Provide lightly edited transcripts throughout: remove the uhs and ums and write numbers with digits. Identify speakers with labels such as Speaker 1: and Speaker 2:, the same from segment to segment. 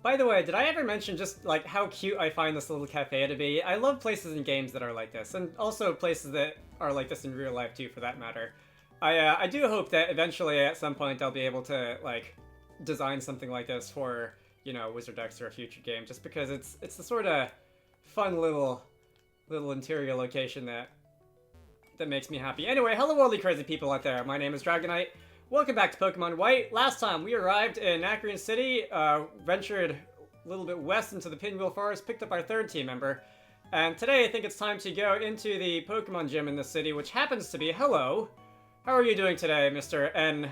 Speaker 1: By the way, did I ever mention just like how cute I find this little cafe to be? I love places and games that are like this, and also places that are like this in real life too, for that matter. I do hope that eventually at some point I'll be able to like design something like this for, you know, Wizarducks or a future game, just because it's the sort of fun little interior location that makes me happy. Anyway, hello all the crazy people out there. My name is Dragonite. Welcome back to Pokemon White. Last time we arrived in Nacrene City, ventured a little bit west into the Pinwheel Forest, picked up our third team member, and today I think it's time to go into the Pokemon gym in this city, which happens to be, hello, how are you doing today, Mr. N?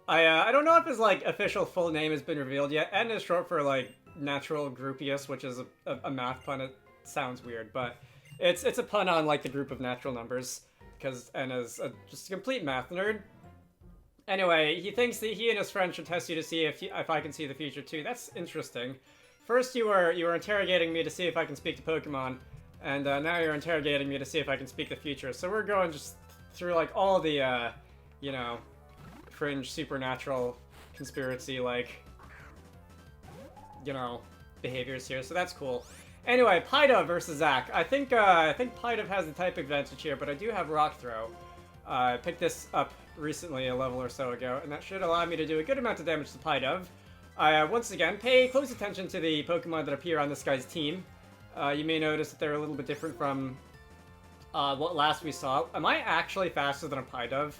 Speaker 1: I don't know if his like official full name has been revealed yet. N is short for like Natural Groupius, which is a math pun. It sounds weird, but it's a pun on like the group of natural numbers, because N is just a complete math nerd. Anyway, he thinks that he and his friend should test you to see if I can see the future too. That's interesting. First you were interrogating me to see if I can speak to Pokemon, and now you're interrogating me to see if I can speak the future. So we're going just through like all the you know, cringe supernatural conspiracy like, you know, behaviors here. So that's cool. Anyway, Pidove versus Zac. I think Pidove has the type advantage here, but I do have Rock Throw. I picked this up recently, a level or so ago, and that should allow me to do a good amount of damage to Pidove. Once again, pay close attention to the Pokemon that appear on this guy's team. You may notice that they're a little bit different from what last we saw. Am I actually faster than a Pidove?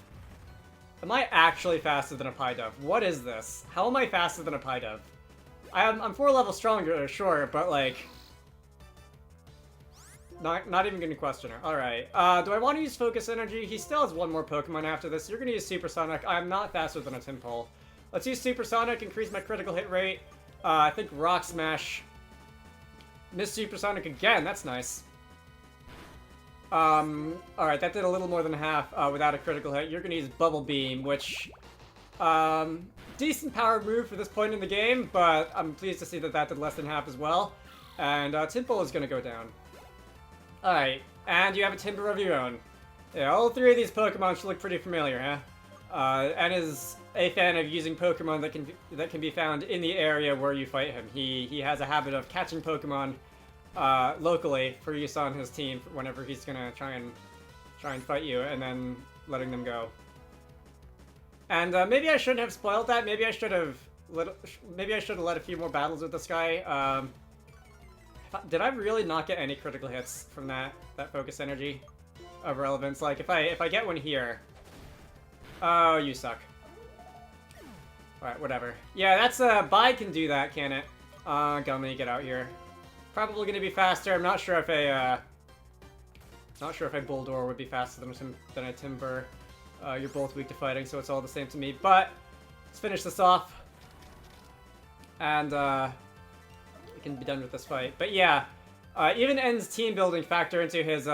Speaker 1: Am I actually faster than a Pidove? What is this? How am I faster than a Pidove? I'm 4 levels stronger, sure, but like... Not even gonna question her. Alright, do I want to use Focus Energy? He still has one more Pokemon after this. You're gonna use Supersonic. I'm not faster than a Tympole. Let's use Supersonic, increase my critical hit rate. I think Rock Smash. Miss Supersonic again, that's nice. Alright, that did a little more than half without a critical hit. You're gonna use Bubble Beam, which... decent power move for this point in the game, but I'm pleased to see that that did less than half as well. And Tympole is gonna go down. Alright, and you have a Timber of your own. Yeah, all 3 of these Pokemon should look pretty familiar, huh? And is a fan of using Pokemon that can be found in the area where you fight him. He has a habit of catching Pokemon locally for use on his team whenever he's gonna try and fight you, and then letting them go. And maybe I shouldn't have spoiled that. Maybe I should have let a few more battles with this guy. Did I really not get any critical hits from that focus energy of relevance? Like if I get one here. Oh, you suck. Alright, whatever. Yeah, that's Bide can do that, can it? Gummy, get out here. Probably gonna be faster. I'm not sure if a Bulldor would be faster than a Timber. You're both weak to fighting, so it's all the same to me. But let's finish this off. And we can be done with this fight. But yeah, even N's team building factor into his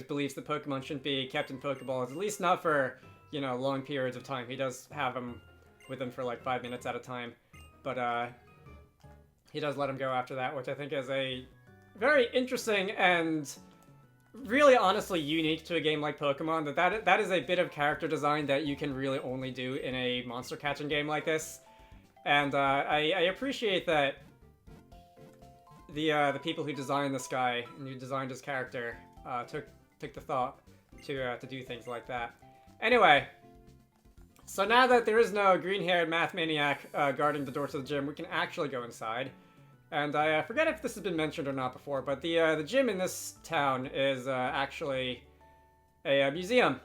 Speaker 1: beliefs that Pokemon shouldn't be kept in Pokeballs, at least not for, you know, long periods of time. He does have them with him for like 5 minutes at a time, but he does let him go after that, which I think is a very interesting and really honestly unique to a game like Pokemon. That is a bit of character design that you can really only do in a monster catching game like this. And I appreciate that the people who designed this guy and who designed his character took the thought to do things like that. Anyway, so now that there is no green-haired math maniac guarding the door to the gym, we can actually go inside. And I forget if this has been mentioned or not before, but the gym in this town is actually a museum.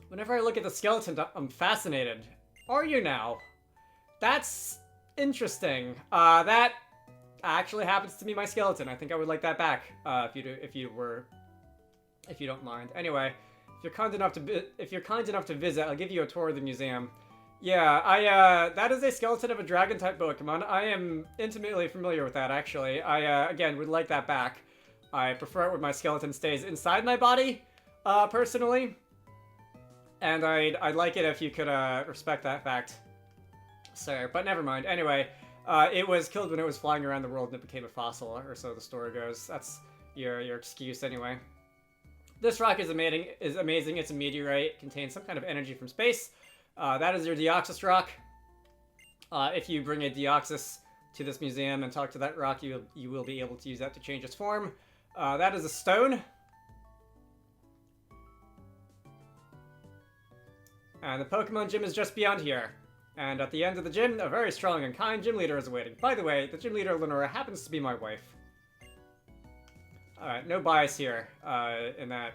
Speaker 1: Whenever I look at the skeleton, I'm fascinated. Are you now? That's interesting. That actually happens to be my skeleton. I think I would like that back if you don't mind. Anyway, if you're kind enough to visit, I'll give you a tour of the museum. Yeah, that is a skeleton of a dragon-type Pokemon. I am intimately familiar with that, actually. I, again, would like that back. I prefer it when my skeleton stays inside my body, personally. And I'd like it if you could, respect that fact, sir. But never mind. Anyway, it was killed when it was flying around the world and it became a fossil, or so the story goes. That's your excuse, anyway. This rock is amazing. It's a meteorite. It contains some kind of energy from space. That is your Deoxys rock. If you bring a Deoxys to this museum and talk to that rock, you will be able to use that to change its form. That is a stone. And the Pokemon gym is just beyond here. And at the end of the gym, a very strong and kind gym leader is awaiting. By the way, the gym leader, Lenora, happens to be my wife. Alright, no bias here in that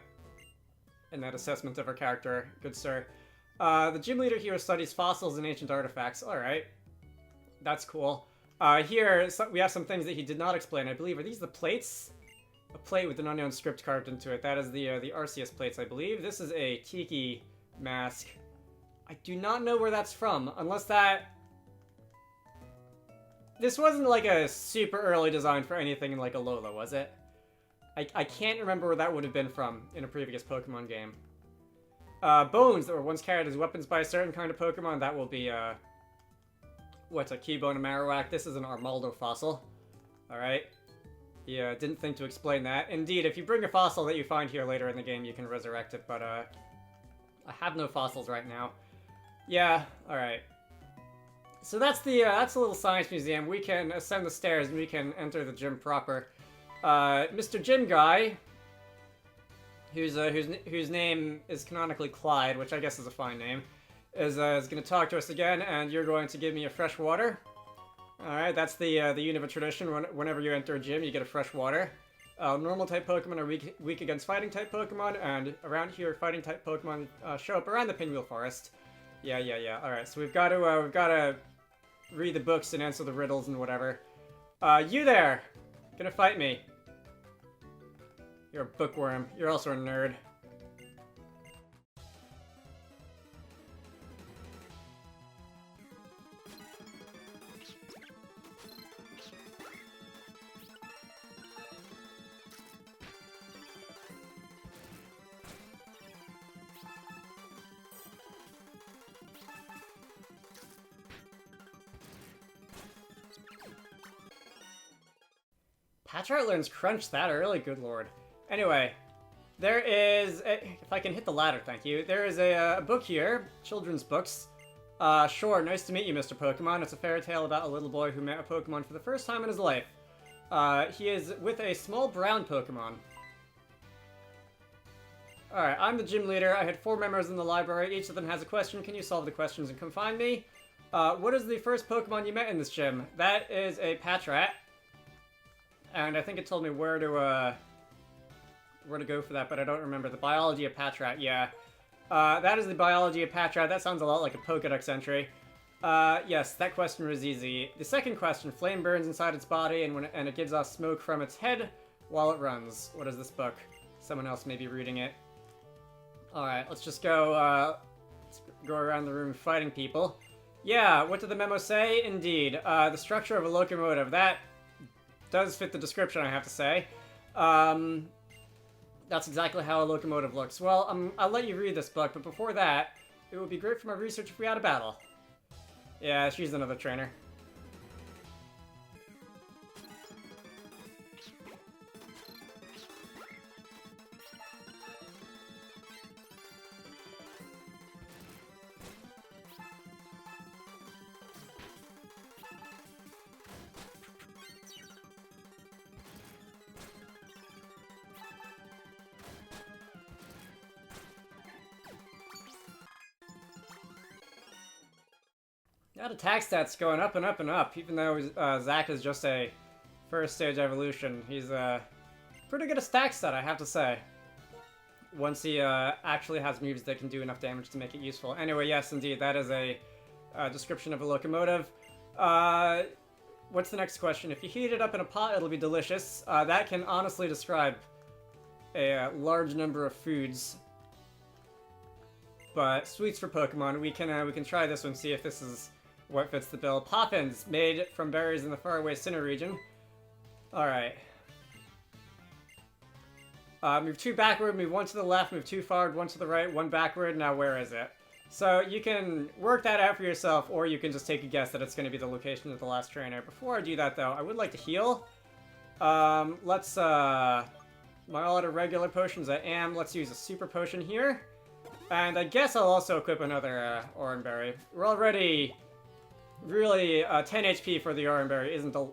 Speaker 1: assessment of her character, good sir. The gym leader here studies fossils and ancient artifacts. Alright. That's cool. Here, we have some things that he did not explain. I believe, are these the plates? A plate with an unknown script carved into it. That is the Arceus plates, I believe. This is a Tiki mask. I do not know where that's from, unless that... This wasn't like a super early design for anything in like a Alola, was it? I can't remember where that would have been from in a previous Pokemon game. Bones that were once carried as weapons by a certain kind of Pokemon, that will be, what's a Keybone and Marowak? This is an Armaldo fossil. Alright. Yeah, didn't think to explain that. Indeed, if you bring a fossil that you find here later in the game, you can resurrect it, but, I have no fossils right now. Yeah, alright. So that's the little science museum. We can ascend the stairs and we can enter the gym proper. Mr. Gym Guy, whose name is canonically Clyde, which I guess is a fine name, is going to talk to us again, and you're going to give me a fresh water. Alright, that's the Unova tradition. Whenever you enter a gym, you get a fresh water. Normal type Pokemon are weak against fighting type Pokemon, and around here, fighting type Pokemon show up around the Pinwheel Forest. Yeah. Alright, so we've got to read the books and answer the riddles and whatever. You there! Gonna fight me. You're a bookworm. You're also a nerd. Patchart learns Crunch that early? Good lord. Anyway, there is... if I can hit the ladder, thank you. There is a book here. Children's books. Sure, nice to meet you, Mr. Pokemon. It's a fairy tale about a little boy who met a Pokemon for the first time in his life. He is with a small brown Pokemon. Alright, I'm the gym leader. I had 4 members in the library. Each of them has a question. Can you solve the questions and come find me? What is the first Pokemon you met in this gym? That is a Patrat. And I think it told me where to go for that, but I don't remember. The biology of Patrat, yeah. That is the biology of Patrat. That sounds a lot like a Pokédex entry. Yes, that question was easy. The second question, flame burns inside its body and it gives off smoke from its head while it runs. What is this book? Someone else may be reading it. Alright, let's just go, let's go around the room fighting people. Yeah, what did the memo say? Indeed. The structure of a locomotive. That does fit the description, I have to say. That's exactly how a locomotive looks. Well, I'll let you read this book, but before that, it would be great for my research if we had a battle. Yeah, she's another trainer. That attack stat's going up and up and up, even though Zack is just a first stage evolution. He's pretty good at stack stat, I have to say. Once he actually has moves that can do enough damage to make it useful. Anyway, yes, indeed, that is a description of a locomotive. What's the next question? If you heat it up in a pot, it'll be delicious. That can honestly describe a large number of foods. But sweets for Pokemon, we can try this one, see if this is what fits the bill. Poppins, made from berries in the faraway Sinnoh region. Alright. Move 2 backward, move 1 to the left, move 2 forward, 1 to the right, 1 backward. Now where is it? So you can work that out for yourself, or you can just take a guess that it's going to be the location of the last trainer. Before I do that, though, I would like to heal. Let's, my all out of regular potions I am. Let's use a super potion here. And I guess I'll also equip another Oran Berry. We're already really, 10 HP for the Oran Berry isn't a...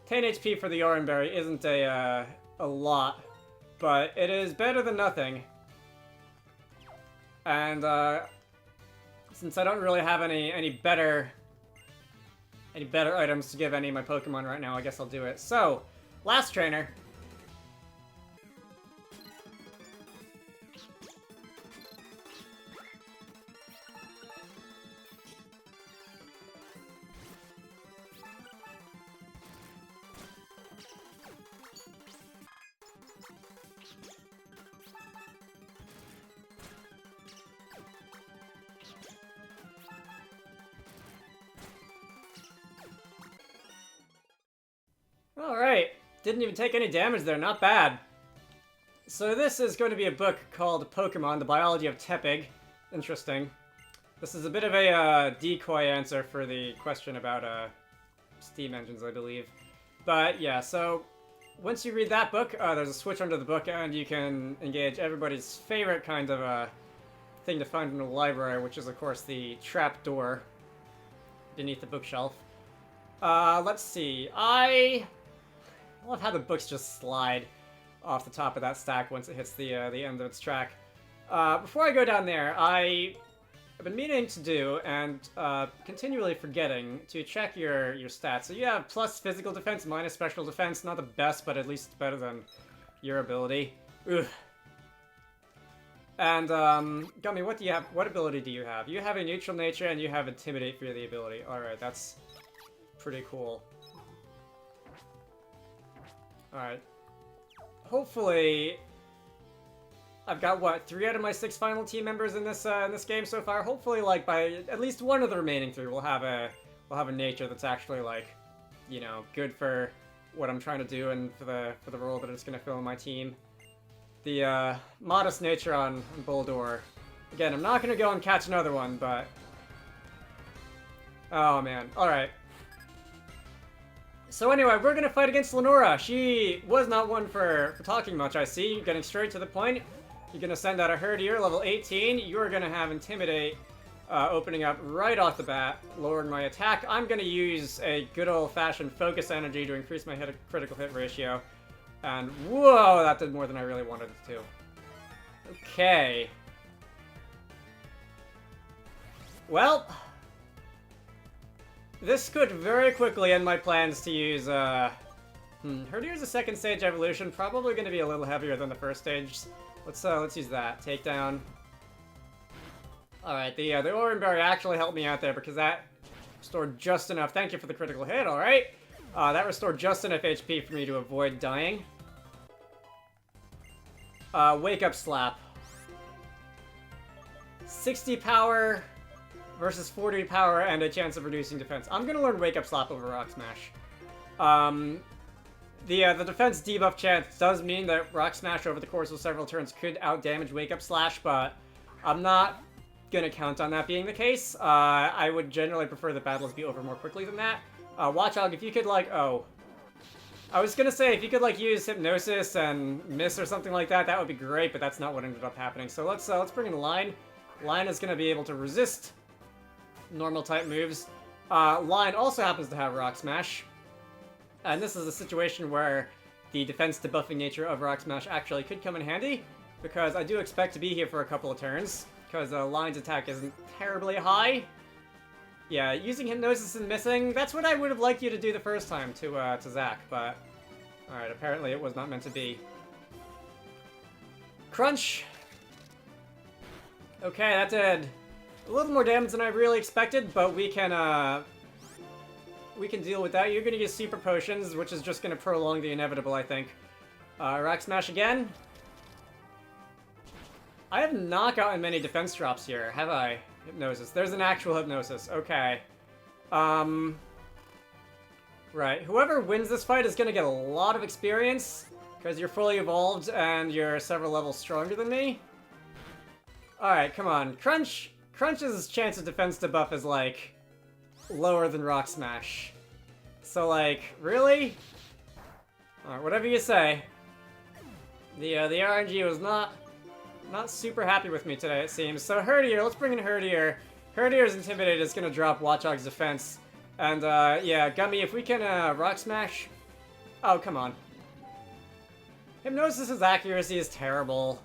Speaker 1: 10 HP for the Oran Berry isn't a lot, but it is better than nothing. And, since I don't really have any better items to give any of my Pokemon right now, I guess I'll do it. So, last trainer. Alright, didn't even take any damage there, not bad. So this is going to be a book called Pokémon, The Biology of Tepig. Interesting. This is a bit of a decoy answer for the question about steam engines, I believe. But yeah, so once you read that book, there's a switch under the book and you can engage everybody's favorite kind of thing to find in the library, which is of course the trap door beneath the bookshelf. Let's see, I love how the books just slide off the top of that stack once it hits the end of its track. Before I go down there, I've been meaning to do, and continually forgetting, to check your stats. So you have plus physical defense, minus special defense. Not the best, but at least better than your ability. Ugh. And, Gummy, what do you have? What ability do you have? You have a neutral nature, and you have Intimidate for the ability. Alright, that's pretty cool. Alright. Hopefully, I've got, what, 3 out of my 6 final team members in this game so far. Hopefully, like, by at least one of the remaining 3, we'll have a nature that's actually, like, you know, good for what I'm trying to do and for the role that it's going to fill in my team. The modest nature on Bulldor. Again, I'm not going to go and catch another one, but... oh, man. Alright. So anyway, we're gonna fight against Lenora. She was not one for talking much, I see. Getting straight to the point. You're gonna send out a Herdier, level 18. You're gonna have Intimidate opening up right off the bat, lowering my attack. I'm gonna use a good old-fashioned Focus Energy to increase my critical hit ratio. And whoa, that did more than I really wanted it to. Okay. Well... this could very quickly end my plans to use, Herdier's a second stage evolution, probably going to be a little heavier than the first stage. Let's use that. Takedown. Alright, the Oran Berry actually helped me out there because that restored just enough. Thank you for the critical hit, alright? That restored just enough HP for me to avoid dying. Wake Up Slap. 60 power... versus 40 power and a chance of reducing defense. I'm gonna learn Wake Up Slap over Rock Smash. The defense debuff chance does mean that Rock Smash over the course of several turns could outdamage Wake Up Slash, but I'm not gonna count on that being the case. I would generally prefer that battles be over more quickly than that. Watchog, if you could, like, oh. I was gonna say, if you could, like, use Hypnosis and Miss or something like that, that would be great, but that's not what ended up happening. So let's bring in Line. Line is gonna be able to resist normal type moves. Line also happens to have Rock Smash. And this is a situation where the defense debuffing nature of Rock Smash actually could come in handy, because I do expect to be here for a couple of turns, because Line's attack isn't terribly high. Yeah, using Hypnosis and missing, that's what I would have liked you to do the first time to Zach, but... alright, apparently it was not meant to be. Crunch! Okay, that did a little more damage than I really expected, but we can deal with that. You're gonna use Super Potions, which is just gonna prolong the inevitable, I think. Rock Smash again. I have not gotten many defense drops here, have I? Hypnosis. There's an actual Hypnosis. Okay. Right. Whoever wins this fight is gonna get a lot of experience, because you're fully evolved and you're several levels stronger than me. Alright, come on. Crunch's chance of defense debuff is, like, lower than Rock Smash. So, like, really? Alright, whatever you say. The RNG was not super happy with me today, it seems. So Herdier, let's bring in Herdier. Herdier's Intimidate is gonna drop Watchog's defense. And, yeah, Gummy, if we can, Rock Smash... Oh, come on. Hypnosis's accuracy is terrible.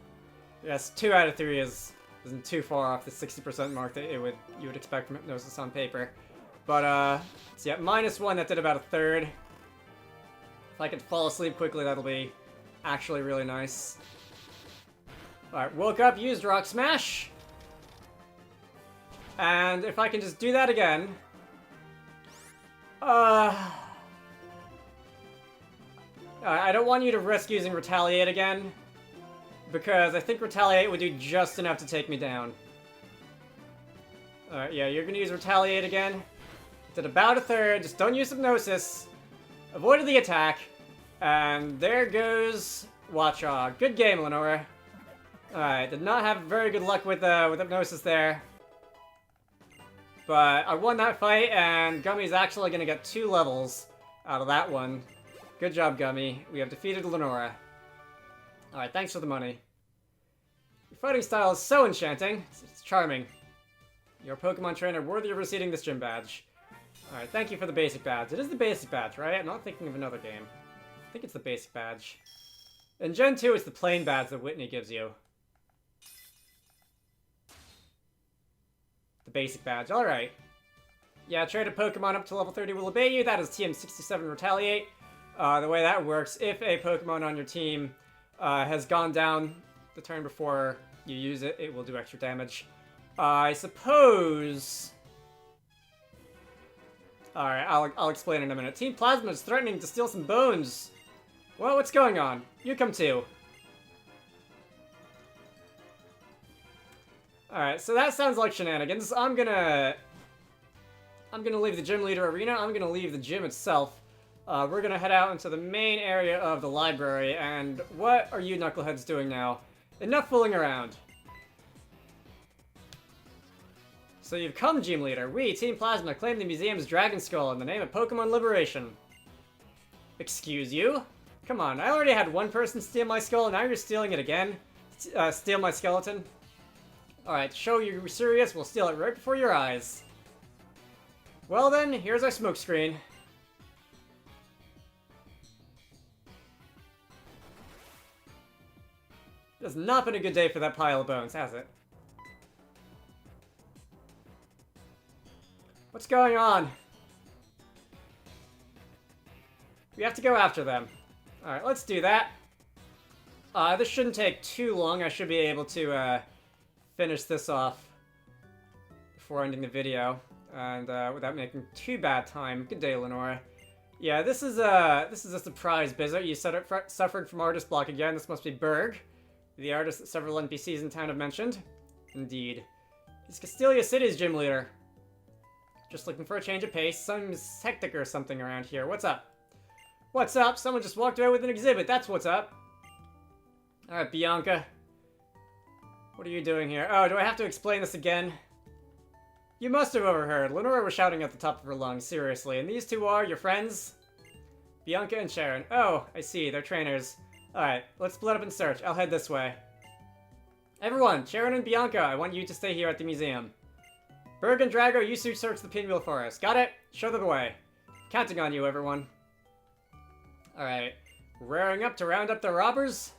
Speaker 1: Yes, 2 out of 3 isn't too far off the 60% mark that you would expect from Hypnosis on paper. But, so yeah, -1, that did about a third. If I could fall asleep quickly, that'll be actually really nice. Alright, woke up, used Rock Smash. And if I can just do that again... I don't want you to risk using Retaliate again, because I think Retaliate would do just enough to take me down. Alright, yeah, you're gonna use Retaliate again. Did about a third, just don't use Hypnosis. Avoided the attack. And there goes Watchog. Good game, Lenora. Alright, did not have very good luck with Hypnosis there. But I won that fight, and Gummy's actually gonna get 2 levels out of that one. Good job, Gummy. We have defeated Lenora. Alright, thanks for the money. Your fighting style is so enchanting. It's charming. You're a Pokemon trainer worthy of receiving this gym badge. Alright, thank you for the basic badge. It is the basic badge, right? I'm not thinking of another game. I think it's the basic badge. In Gen 2, it's the plain badge that Whitney gives you. The basic badge, alright. Yeah, trade a Pokemon up to level 30 will obey you. That is TM67 Retaliate. The way that works, if a Pokemon on your team has gone down the turn before you use it, it will do extra damage. I suppose... Alright, I'll explain in a minute. Team Plasma is threatening to steal some bones. Well, what's going on? You come too. Alright, so that sounds like shenanigans. I'm gonna leave the gym leader arena. I'm gonna leave the gym itself. We're gonna head out into the main area of the library, and what are you knuckleheads doing now? Enough fooling around. So you've come, Gym Leader. We, Team Plasma, claim the museum's Dragon Skull in the name of Pokemon Liberation. Excuse you? Come on, I already had one person steal my skull, and now you're stealing it again? Steal my skeleton? Alright, show you're serious, we'll steal it right before your eyes. Well then, here's our smoke screen. It has not been a good day for that pile of bones, has it? What's going on? We have to go after them. Alright, let's do that. This shouldn't take too long. I should be able to finish this off before ending the video, and without making too bad time. Good day, Lenora. Yeah, this is a surprise visit. You suffered from artist block again. This must be Berg, the artist that several NPCs in town have mentioned. Indeed. He's Castelia City's gym leader. Just looking for a change of pace. Seems hectic or something around here. What's up? What's up? Someone just walked away with an exhibit. That's what's up. Alright, Bianca. What are you doing here? Oh, do I have to explain this again? You must have overheard. Lenora was shouting at the top of her lungs, seriously. And these two are your friends? Bianca and Sharon. Oh, I see. They're trainers. Alright, let's split up and search. I'll head this way. Everyone, Sharon and Bianca, I want you to stay here at the museum. Berg and Drago, you two search the Pinwheel Forest. Got it? Show them the way. Counting on you, everyone. Alright. Raring up to round up the robbers?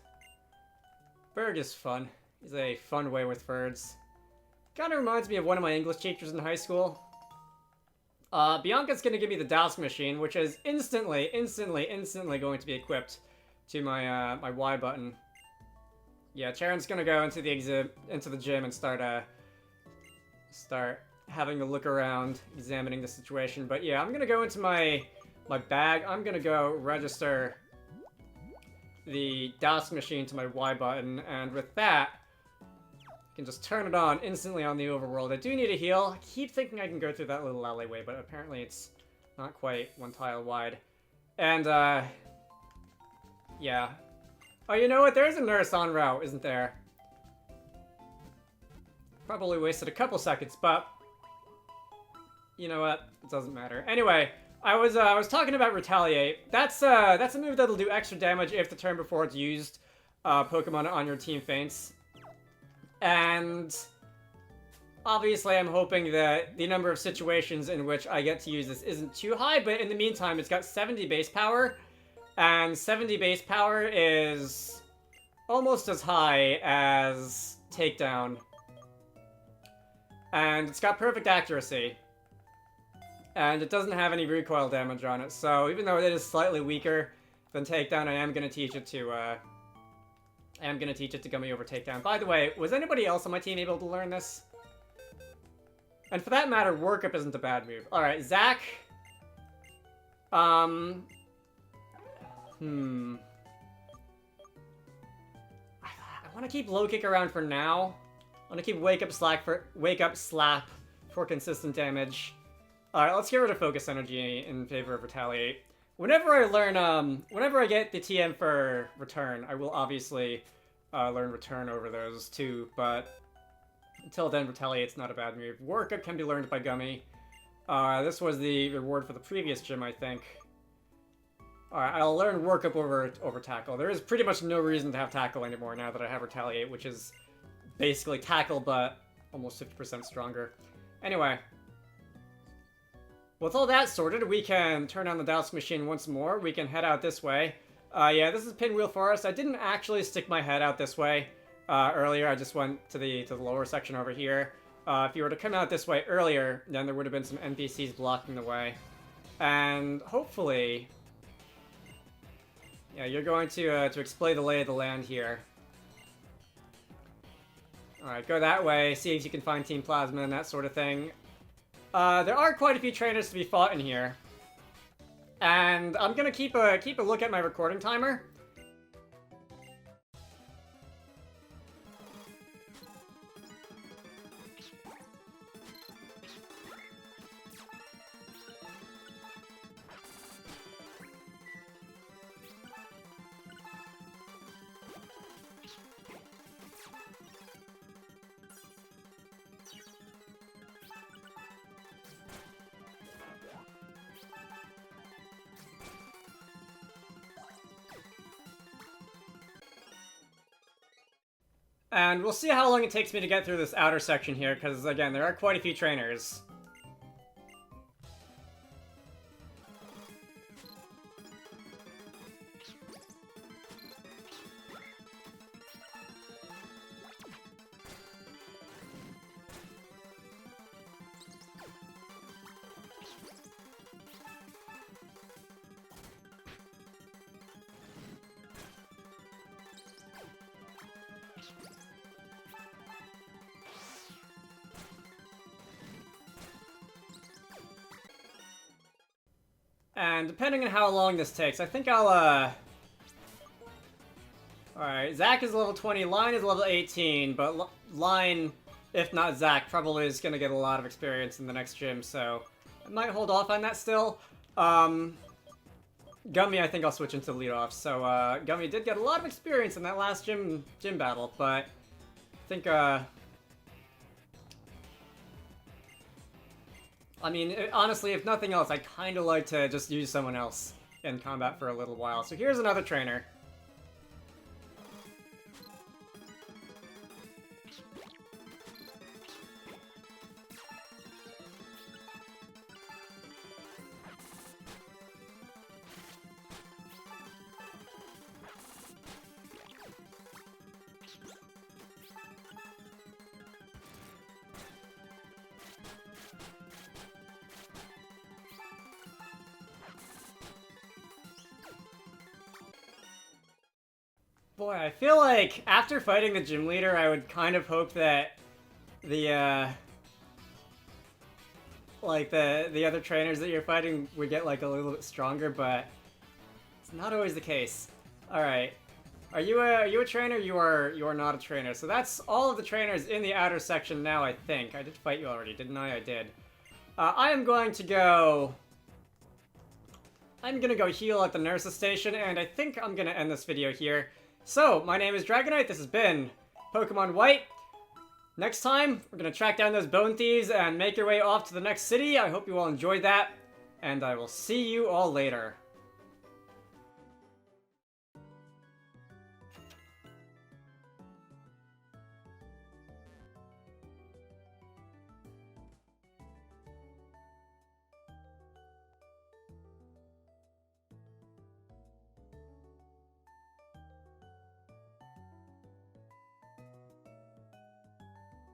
Speaker 1: Berg is fun. He's a fun way with birds. Kinda reminds me of one of my English teachers in high school. Bianca's gonna give me the Dowsk machine, which is instantly going to be equipped to my, my Y button. Yeah, Sharon's gonna go into the gym and start having a look around, examining the situation. But yeah, I'm gonna go into my bag. I'm gonna go register the Dowsk machine to my Y button, and with that, I can just turn it on instantly on the overworld. I do need a heal. I keep thinking I can go through that little alleyway, but apparently it's not quite one tile wide. And, yeah. Oh, you know what? There's a nurse en route, isn't there? Probably wasted a couple seconds, but you know what? It doesn't matter. Anyway, I was talking about Retaliate. That's a move that'll do extra damage if the turn before it's used, Pokemon on your team faints. And Obviously, I'm hoping that the number of situations in which I get to use this isn't too high, but in the meantime, it's got 70 base power, and 70 base power is almost as high as Takedown. And it's got perfect accuracy. And it doesn't have any recoil damage on it, so even though it is slightly weaker than Takedown, I am going to teach it to Gummy over Takedown. By the way, was anybody else on my team able to learn this? And for that matter, Workup isn't a bad move. Alright, Zach. I want to keep Low Kick around for now. I want to keep Wake Up Slap for consistent damage. Alright, let's get rid of Focus Energy in favor of Retaliate. Whenever I learn, whenever I get the TM for Return, I will obviously learn Return over those two, but until then, Retaliate's not a bad move. Workup can be learned by Gummy. This was the reward for the previous gym, I think. Alright, I'll learn Workup over Tackle. There is pretty much no reason to have Tackle anymore now that I have Retaliate, which is basically Tackle, but almost 50% stronger. Anyway. With all that sorted, we can turn on the Dowsk machine once more. We can head out this way. Yeah, this is Pinwheel Forest. I didn't actually stick my head out this way earlier. I just went to the lower section over here. If you were to come out this way earlier, then there would have been some NPCs blocking the way. And hopefully... yeah, you're going to explain the lay of the land here. Alright, go that way, see if you can find Team Plasma and that sort of thing. There are quite a few trainers to be fought in here. And I'm gonna keep a look at my recording timer. And we'll see how long it takes me to get through this outer section here, because, again, there are quite a few trainers. And depending on how long this takes, I think I'll, Alright, Zach is level 20, Line is level 18, but Line, if not Zach, probably is going to get a lot of experience in the next gym, so I might hold off on that still. Gummy, I think I'll switch into leadoff, so, Gummy did get a lot of experience in that last gym battle, but I think, I mean, honestly, if nothing else, I kind of like to just use someone else in combat for a little while. So here's another trainer. Boy, I feel like after fighting the gym leader, I would kind of hope that the the other trainers that you're fighting would get like a little bit stronger, but it's not always the case. All right, are you a trainer? You are not a trainer. So that's all of the trainers in the outer section now. I think I did fight you already, didn't I? I did. I am going to go. I'm gonna go heal at the nurse's station, and I think I'm gonna end this video here. So, my name is Dragonite, this has been Pokemon White. Next time, we're gonna track down those Bone Thieves and make your way off to the next city. I hope you all enjoyed that, and I will see you all later.